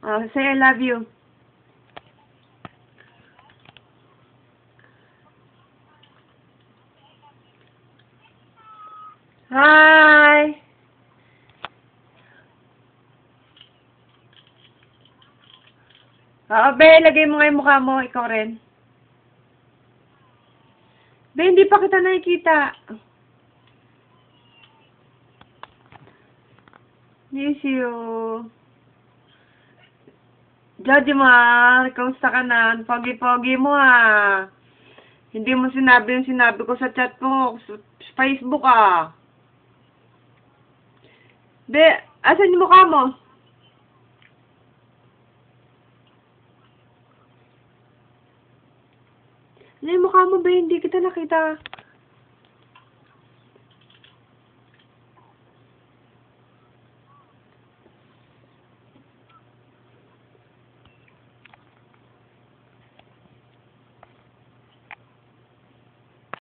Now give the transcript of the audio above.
Oh, say I love you. Hi! Oo, be, lagay mo nga yung mukha mo. Ikaw rin. Be, hindi pa kita nakikita. Miss you. Jodimar, kamusta ka na? Ang pogi-pogi mo ah. Hindi mo sinabi yung sinabi ko sa chat mo, sa Facebook ah. Be, asan yung mukha mo? Ano yung mukha mo ba? Hindi kita nakita.